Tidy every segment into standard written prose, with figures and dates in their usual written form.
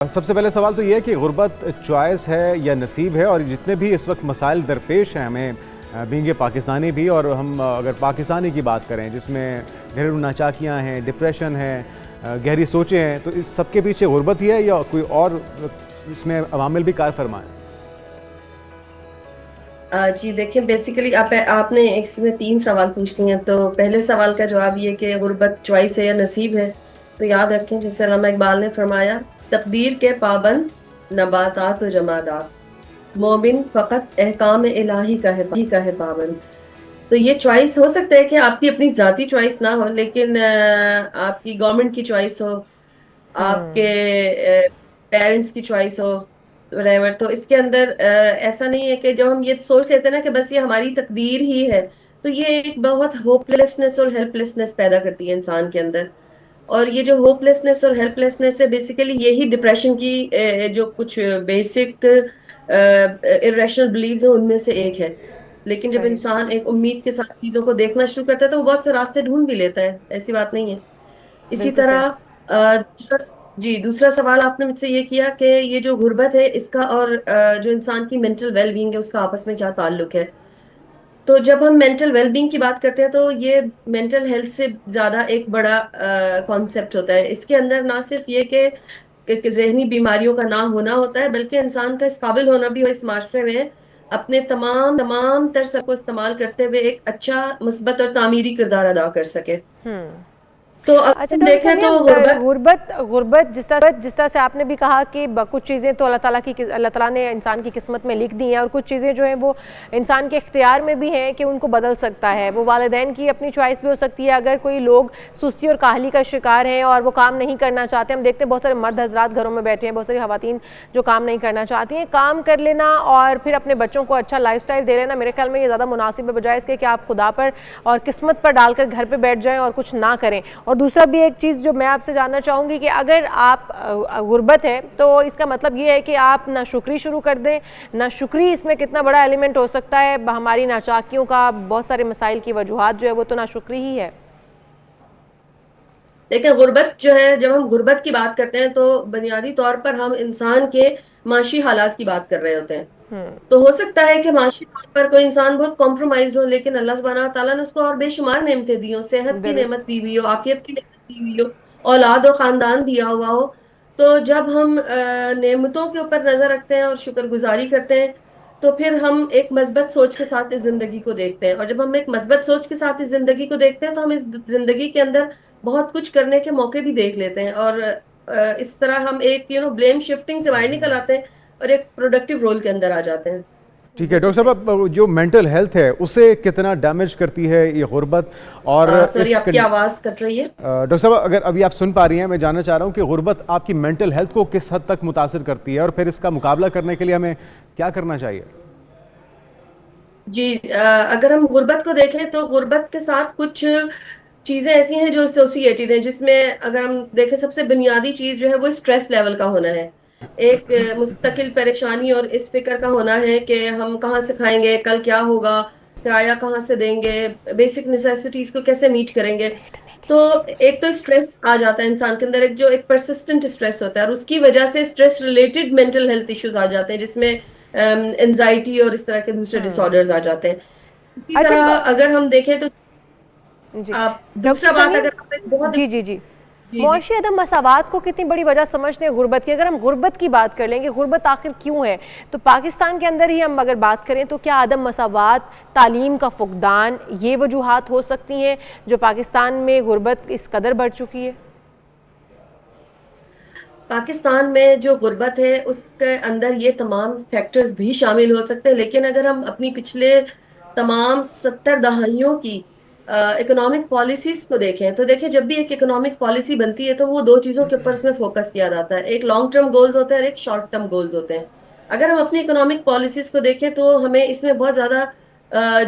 سب سے پہلے سوال تو یہ ہے کہ غربت چوائس ہے یا نصیب ہے، اور جتنے بھی اس وقت مسائل درپیش ہیں ہمیں بینگ پاکستانی بھی، اور ہم اگر پاکستانی کی بات کریں جس میں گھریلو ناچاکیاں ہیں، ڈپریشن ہے، گہری سوچیں ہیں، تو اس سب کے پیچھے غربت ہی ہے یا کوئی اور اس میں عوامل بھی کار فرما ہیں؟ جی دیکھیں، بیسیکلی آپ نے اس میں 3 سوال پوچھتے ہیں. تو پہلے سوال کا جواب یہ کہ غربت چوائس ہے یا نصیب ہے. تو یاد رکھیں، جیسے علامہ اقبال نے فرمایا، تقدیر کے پابند نباتات و جمادات، مومن فقط احکام الہی کا ہے پابند. تو یہ چوائس ہو سکتا ہے کہ آپ کی اپنی ذاتی چوائس نہ ہو، لیکن آپ کی گورنمنٹ کی چوائس ہو، آپ کے پیرنٹس کی چوائس ہو، whatever. تو اس کے اندر ایسا نہیں ہے کہ جب ہم یہ سوچ لیتے ہیں نا کہ بس یہ ہماری تقدیر ہی ہے، تو یہ ایک بہت ہوپ لیسنس اور ہیلپ لیسنس پیدا کرتی ہے انسان کے اندر. اور یہ جو ہوپ لیسنس اور ہیلپ لیسنس ہے، بیسیکلی یہی ڈپریشن کی جو کچھ بیسک irrational beliefs ہیں ان میں سے ایک ہے. لیکن جب صحیح. انسان ایک امید کے ساتھ چیزوں کو دیکھنا شروع کرتا ہے تو وہ بہت سے راستے ڈھونڈ بھی لیتا ہے، ایسی بات نہیں ہے. اسی بالکل صحیح. طرح دوسرا سوال آپ نے مجھ سے یہ کیا کہ یہ جو غربت ہے اس کا اور جو انسان کی مینٹل ویل بینگ ہے اس کا آپس میں کیا تعلق ہے. تو جب ہم مینٹل ویل بینگ کی بات کرتے ہیں تو یہ مینٹل ہیلتھ سے زیادہ ایک بڑا کانسیپٹ ہوتا ہے. اس کے اندر نہ صرف یہ کہ ذہنی بیماریوں کا نہ ہونا ہوتا ہے، بلکہ انسان کا اس قابل ہونا بھی اس معاشرے میں اپنے تمام تمام تر سب کو استعمال کرتے ہوئے ایک اچھا، مثبت اور تعمیری کردار ادا کر سکے. تو اگر اچھا ہم ڈاکٹر دیکھیں تو سمیہ، غربت جس طرح سے آپ نے بھی کہا کہ کچھ چیزیں تو اللہ تعالیٰ نے انسان کی قسمت میں لکھ دی ہیں، اور کچھ چیزیں جو ہیں وہ انسان کے اختیار میں بھی ہیں کہ ان کو بدل سکتا ہے. وہ والدین کی اپنی چوائس بھی ہو سکتی ہے. اگر کوئی لوگ سستی اور کاہلی کا شکار ہیں اور وہ کام نہیں کرنا چاہتے، ہم دیکھتے ہیں بہت سارے مرد حضرات گھروں میں بیٹھے ہیں، بہت ساری خواتین جو کام نہیں کرنا چاہتی ہیں. کام کر لینا اور پھر اپنے بچوں کو اچھا لائف سٹائل دے لینا، میرے خیال میں یہ زیادہ مناسب ہے، بجائے اس کے کہ آپ خدا پر اور قسمت پر ڈال کر گھر پہ بیٹھ جائیں اور کچھ نہ کریں. اور دوسرا بھی ایک چیز جو میں آپ سے جاننا چاہوں گی کہ اگر آپ غربت ہے تو اس کا مطلب یہ ہے کہ آپ نہ شکری شروع کر دیں. نہ شکری اس میں کتنا بڑا ایلیمنٹ ہو سکتا ہے ہماری ناچاکیوں کا، بہت سارے مسائل کی وجوہات جو ہے وہ تو نہ شکری ہی ہے. لیکن غربت جو ہے، جب ہم غربت کی بات کرتے ہیں تو بنیادی طور پر ہم انسان کے معاشی حالات کی بات کر رہے ہوتے ہیں. تو ہو سکتا ہے کہ معاشی طور پر کوئی انسان بہت کمپرومائز ہو، لیکن اللہ سبحانہ تعالیٰ نے اس کو اور بے شمار نعمتیں دی ہوں، صحت کی درست. نعمت دی ہوئی ہو، عافیت کی نعمت دی ہوئی ہو، اولاد و خاندان دیا ہوا ہو. تو جب ہم نعمتوں کے اوپر نظر رکھتے ہیں اور شکر گزاری کرتے ہیں تو پھر ہم ایک مثبت سوچ کے ساتھ اس زندگی کو دیکھتے ہیں. اور جب ہم ایک مثبت سوچ کے ساتھ اس زندگی کو دیکھتے ہیں تو ہم اس زندگی کے اندر بہت کچھ کرنے کے موقع بھی دیکھ لیتے ہیں. اور اس طرح ہم ایک بلیم شفٹنگ سے باہر نکل آتے ہیں اور ایک پروڈکٹیو رول کے اندر آ جاتے ہیں. ٹھیک ہے بالکل ڈاکٹر صحیح. صاحب، جو مینٹل ہیلتھ ہے اسے کتنا ڈیمیج کرتی ہے یہ غربت؟ اور سوری، آپ کی آواز کٹ رہی ہے. ڈاکٹر صاحب اگر ابھی آپ سن پا رہی ہیں، میں جاننا چاہ رہا ہوں کہ غربت آپ کی مینٹل ہیلتھ کو کس حد تک متاثر کرتی ہے، اور پھر اس کا مقابلہ کرنے کے لیے ہمیں کیا کرنا چاہیے؟ جی، اگر ہم غربت کو دیکھیں تو غربت کے ساتھ کچھ چیزیں ایسی ہیں جو ایسوسیٹیڈ ہیں، جس میں اگر ہم دیکھیں سب سے بنیادی چیز جو ہے وہ اسٹریس لیول کا ہونا ہے. ایک مستقل پریشانی اور اس فکر کا ہونا ہے کہ ہم کہاں سے کھائیں گے، کل کیا ہوگا، کرایہ کہاں سے دیں گے، بیسک نیسیسٹیز کو کیسے میٹ کریں گے. تو ایک تو اسٹریس آ جاتا ہے انسان کے اندر، جو ایک پرسسٹنٹ اسٹریس ہوتا ہے، اور اس کی وجہ سے stress related mental health issues آ جاتے ہیں، جس میں انزائٹی اور اس طرح کے دوسرے ڈس آرڈرز آ جاتے ہیں. اسی اچھا. طرح اگر ہم دیکھیں تو جی ڈاکٹر دوسرا بات سمیہ. اگر ہم بہت جی جی جی. جی جی معاشی عدم مساوات کو کتنی بڑی وجہ سمجھتے ہیں غربت کی؟ اگر ہم غربت کی بات کر لیں کہ غربت آخر کیوں ہے، تو پاکستان کے اندر ہی ہم اگر بات کریں تو کیا عدم مساوات، تعلیم کا فقدان، یہ وجوہات ہو سکتی ہیں جو پاکستان میں غربت اس قدر بڑھ چکی ہے؟ پاکستان میں جو غربت ہے اس کے اندر یہ تمام فیکٹرز بھی شامل ہو سکتے ہیں. لیکن اگر ہم اپنی پچھلے تمام 70 دہائیوں کی اکنامک پالیسیز کو دیکھیں تو دیکھیں، جب بھی ایک اکنامک پالیسی بنتی ہے تو وہ 2 چیزوں کے اوپر اس میں فوکس کیا جاتا ہے. ایک لانگ ٹرم گولز ہوتے ہیں اور ایک شارٹ ٹرم گولز ہوتے ہیں. اگر ہم اپنی اکنامک پالیسیز کو دیکھیں تو ہمیں اس میں بہت زیادہ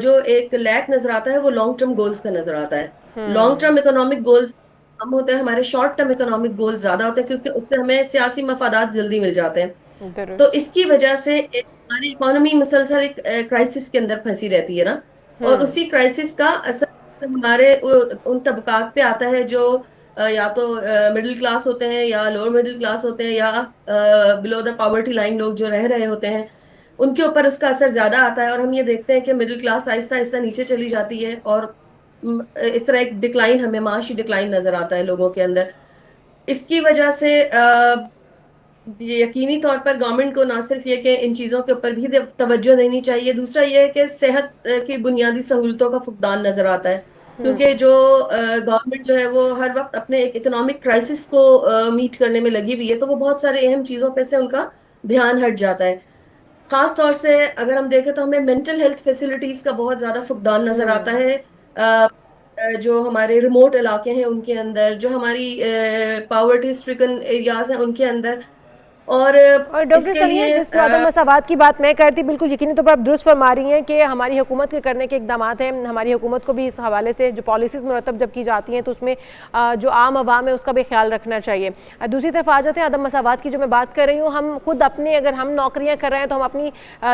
جو ایک لیک نظر آتا ہے وہ لانگ ٹرم گولز کا نظر آتا ہے. لانگ ٹرم اکنامک گولز کم ہوتے ہیں، ہمارے شارٹ ٹرم اکنامک گول زیادہ ہوتے ہیں، کیونکہ اس سے ہمیں سیاسی مفادات جلدی مل جاتے ہیں. تو درست. اس کی وجہ سے ہماری اکانومی مسلسل ایک کرائسس کے اندر پھنسی رہتی ہے نا. اور اسی کرائسس کا اثر ہمارے ان طبقات پہ آتا ہے جو یا تو مڈل کلاس ہوتے ہیں یا لوور مڈل کلاس ہوتے ہیں یا بلو دا پاورٹی لائن لوگ جو رہ رہے ہوتے ہیں، ان کے اوپر اس کا اثر زیادہ آتا ہے. اور ہم یہ دیکھتے ہیں کہ مڈل کلاس آہستہ آہستہ نیچے چلی جاتی ہے، اور اس طرح ایک ڈکلائن، ہمیں معاشی ڈکلائن نظر آتا ہے لوگوں کے اندر. اس کی وجہ سے یقینی طور پر گورنمنٹ کو نہ صرف یہ کہ ان چیزوں کے اوپر بھی توجہ دینی چاہیے، دوسرا یہ ہے کہ صحت کی بنیادی سہولتوں کا فقدان نظر آتا ہے، کیونکہ جو گورنمنٹ جو ہے وہ ہر وقت اپنے ایک اکنامک کرائسس کو میٹ کرنے میں لگی ہوئی ہے، تو وہ بہت سارے اہم چیزوں پہ سے ان کا دھیان ہٹ جاتا ہے. خاص طور سے اگر ہم دیکھیں تو ہمیں مینٹل ہیلتھ فیسلٹیز کا بہت زیادہ فقدان نظر آتا ہے. جو ہمارے ریموٹ علاقے ہیں ان کے اندر، جو ہماری پاورٹی اسٹرکن ایریاز ہیں ان کے اندر، اور ڈاکٹر سمیہ، جس عدم مساوات کی بات میں کرتی، بالکل یقینی طور پر آپ درست فرما رہی ہیں کہ ہماری حکومت کے کرنے کے اقدامات ہیں. ہماری حکومت کو بھی اس حوالے سے جو پالیسیز مرتب جب کی جاتی ہیں تو اس میں جو عام عوام ہے اس کا بھی خیال رکھنا چاہیے. دوسری طرف آ جاتے ہیں عدم مساوات کی جو میں بات کر رہی ہوں. ہم خود اپنے، اگر ہم نوکریاں کر رہے ہیں تو ہم اپنی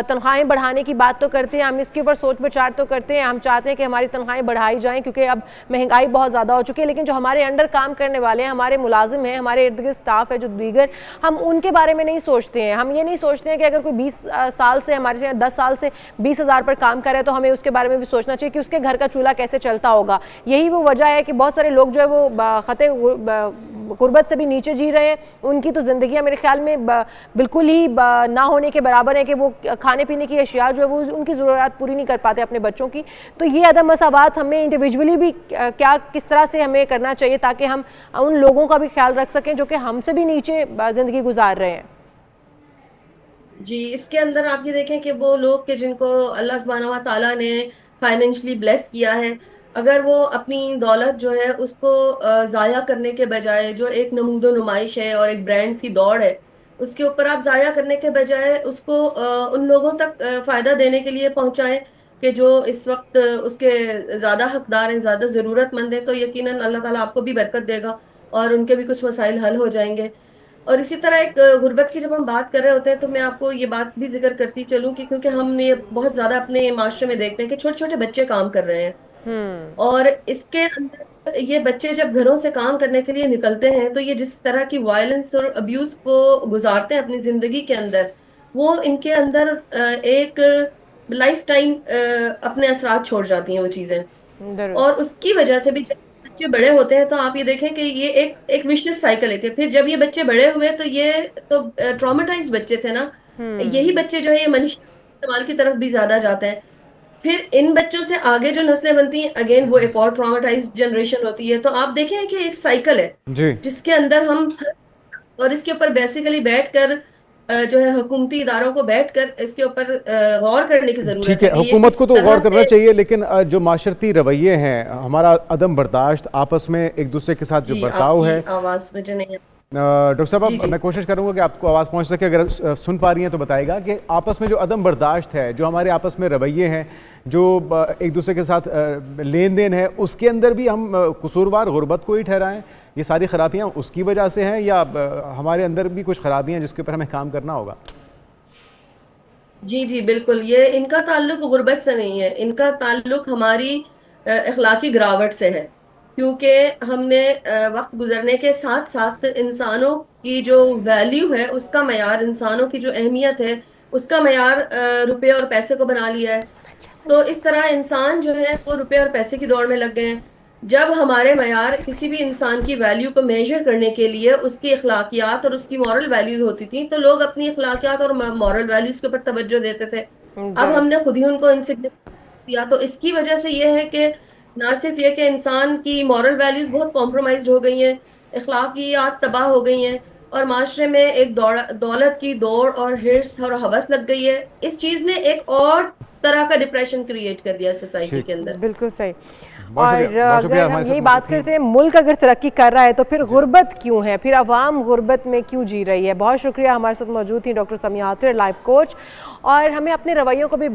تنخواہیں بڑھانے کی بات تو کرتے ہیں، ہم اس کے اوپر سوچ بچار تو کرتے ہیں، ہم چاہتے ہیں کہ ہماری تنخواہیں بڑھائی جائیں کیونکہ اب مہنگائی بہت زیادہ ہو چکی ہے. لیکن جو ہمارے انڈر کام کرنے والے ہیں، ہمارے ملازم ہیں، ہمارے ارد گرد اسٹاف ہے جو دیگر، ہم ان کے بارے میں نہیں سوچتے ہیں. ہم یہ نہیں سوچتے ہیں کہ اگر کوئی 20 سال سے ہمارے 10 سال سے 20,000 پر کام کر رہے ہیں تو ہمیں اس کے بارے میں بھی سوچنا چاہیے کہ اس کے گھر کا چولہا کیسے چلتا ہوگا. یہی وہ وجہ ہے کہ بہت سارے لوگ جو ہے وہ خطے غربت سے بھی نیچے جی رہے ہیں. ان کی تو زندگیاں میرے خیال میں بالکل ہی نہ ہونے کے برابر ہیں کہ وہ کھانے پینے کی اشیاء جو ہے وہ ان کی ضروریات پوری نہیں کر پاتے اپنے بچوں کی. تو یہ عدم مساوات ہمیں انڈیویجولی بھی کس طرح سے ہمیں کرنا چاہیے تاکہ ہم ان لوگوں کا بھی خیال رکھ سکیں جو کہ ہم سے بھی نیچے زندگی گزار رہے ہیں. جی، اس کے اندر آپ یہ دیکھیں کہ وہ لوگ کہ جن کو اللہ سبحانہ و تعالیٰ نے فائنینشلی بلیس کیا ہے، اگر وہ اپنی دولت جو ہے اس کو ضائع کرنے کے بجائے، جو ایک نمود و نمائش ہے اور ایک برانڈز کی دوڑ ہے، اس کے اوپر آپ ضائع کرنے کے بجائے اس کو ان لوگوں تک فائدہ دینے کے لیے پہنچائیں کہ جو اس وقت اس کے زیادہ حقدار ہیں، زیادہ ضرورت مند ہیں، تو یقیناً اللہ تعالیٰ آپ کو بھی برکت دے گا اور ان کے بھی کچھ مسائل حل ہو جائیں گے. اور اسی طرح ایک غربت کی جب ہم بات کر رہے ہوتے ہیں تو میں آپ کو یہ بات بھی ذکر کرتی چلوں کہ کیونکہ ہم نے بہت زیادہ اپنے معاشرے میں دیکھتے ہیں کہ چھوٹے چھوٹے بچے کام کر رہے ہیں، اور اس کے اندر یہ بچے جب گھروں سے کام کرنے کے لیے نکلتے ہیں تو یہ جس طرح کی وائلنس اور ابیوز کو گزارتے ہیں اپنی زندگی کے اندر، وہ ان کے اندر ایک لائف ٹائم اپنے اثرات چھوڑ جاتی ہیں وہ چیزیں. اور اس کی وجہ سے بھی جب بچے بڑے ہوتے ہیں تو آپ یہ دیکھیں کہ یہ ایک وشیس سائیکل ہے کہ پھر جب یہ بچے بڑے ہوئے تو یہ تو ٹرامیٹائز بچے تھے نا، یہی بچے جو ہے یہ منشی استعمال کی طرف بھی زیادہ جاتے ہیں. پھر ان بچوں سے آگے جو نسلیں بنتی ہیں اگین وہ ایک اور ٹرامیٹائز جنریشن ہوتی ہے. تو آپ دیکھیں کہ ایک سائیکل ہے جس کے اندر ہم، اور اس کے اوپر بیسیکلی بیٹھ کر جو ہے حکومتی اداروں کو بیٹھ کر اس کے اوپر غور کرنے کی ضرورت ہے. ٹھیک ہے، حکومت کو تو غور کرنا چاہیے، لیکن جو معاشرتی رویے ہیں، ہمارا عدم برداشت، آپس میں ایک دوسرے کے ساتھ جو برتاؤ ہے. آواز مجھے نہیں. ڈاکٹر صاحب میں کوشش کروں گا کہ آپ کو آواز پہنچ سکے، اگر سن پا رہی ہیں تو بتائے گا کہ آپس میں جو عدم برداشت ہے، جو ہمارے آپس میں رویے ہیں، جو ایک دوسرے کے ساتھ لین دین ہے، اس کے اندر بھی ہم قصوروار غربت کو ہی ٹھہرائیں. یہ ساری خرابیاں اس کی وجہ سے ہیں یا ہمارے اندر بھی کچھ خرابیاں ہیں جس کے اوپر ہمیں کام کرنا ہوگا؟ جی بالکل، یہ ان کا تعلق غربت سے نہیں ہے، ان کا تعلق ہماری اخلاقی گراوٹ سے ہے. کیونکہ ہم نے وقت گزرنے کے ساتھ ساتھ انسانوں کی جو ویلیو ہے، اس کا معیار، انسانوں کی جو اہمیت ہے اس کا معیار روپے اور پیسے کو بنا لیا ہے. تو اس طرح انسان جو ہے وہ روپے اور پیسے کی دوڑ میں لگ گئے ہیں. جب ہمارے معیار کسی بھی انسان کی ویلیو کو میجر کرنے کے لیے اس کی اخلاقیات اور اس کی مورل ویلیوز ہوتی تھیں تو لوگ اپنی اخلاقیات اور مورل ویلیوز کے اوپر توجہ دیتے تھے. اب ہم نے خود ہی ان کو انسگنیفیکینٹ کیا. تو اس کی وجہ سے یہ ہے کہ نہ صرف یہ کہ انسان کی مورل ویلیوز بہت کمپرومائزڈ ہو گئی ہیں، اخلاقیات تباہ ہو گئی ہیں، اور معاشرے میں ایک دولت کی دوڑ اور ہرس اور ہوس لگ گئی ہے. اس چیز نے ایک اور طرح کا ڈپریشن کریٹ کر دیا سوسائٹی کے اندر. بالکل صحیح. اور اگر ہم یہی بات کرتے ہیں ملک اگر ترقی کر رہا ہے تو پھر غربت کیوں ہے، پھر عوام غربت میں کیوں جی رہی ہے؟ بہت شکریہ، ہمارے ساتھ موجود تھیں doctor Sumaiya Aatir, life coach. اور ہمیں اپنے رویوں کو بھی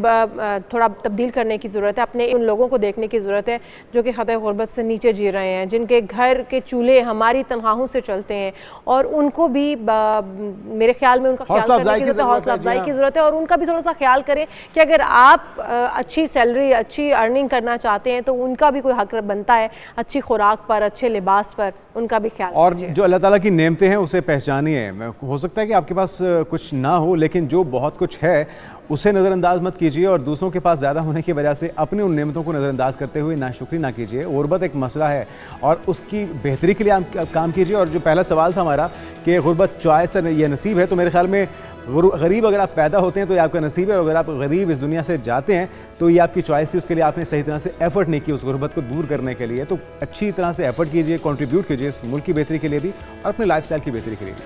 تھوڑا تبدیل کرنے کی ضرورت ہے، اپنے ان لوگوں کو دیکھنے کی ضرورت ہے جو کہ خطۂ غربت سے نیچے جی رہے ہیں، جن کے گھر کے چولہے ہماری تنخواہوں سے چلتے ہیں، اور ان کو بھی میرے خیال میں ان کا خیال کرنے کی ضرورت ہے، حوصلہ افزائی کی ضرورت ہے. اور ان کا بھی تھوڑا سا خیال کریں کہ اگر آپ اچھی سیلری، اچھی ارننگ کرنا چاہتے ہیں تو ان کا بھی کوئی حق بنتا ہے اچھی خوراک پر, اچھے لباس پر, ان کا بھی خیال اور رکھیے. جو اللہ تعالیٰ کی نعمتیں ہیں اسے پہچانیے. ہو سکتا ہے کہ آپ کے پاس کچھ نہ ہو, لیکن جو بہت کچھ ہے اسے نظر انداز مت کیجیے, اور دوسروں کے پاس زیادہ ہونے کی وجہ سے اپنی ان نعمتوں کو نظر انداز کرتے ہوئے ناشکری نہ کیجیے. غربت ایک مسئلہ ہے اور اس کی بہتری کے لیے آپ کام کیجیے. اور جو پہلا سوال تھا ہمارا کہ غربت چوائس ہے یا نصیب ہے, تو میرے خیال میں غریب اگر آپ پیدا ہوتے ہیں تو یہ آپ کا نصیب ہے, اور اگر آپ غریب اس دنیا سے جاتے ہیں تو یہ آپ کی چوائس تھی. اس کے لیے آپ نے صحیح طرح سے ایفرٹ نہیں کی اس غربت کو دور کرنے کے لیے. تو اچھی طرح سے ایفرٹ کیجیے, کنٹریبیوٹ کیجیے اس ملک کی بہتری کے لیے بھی اور اپنے لائف سٹائل کی بہتری کے لیے بھی.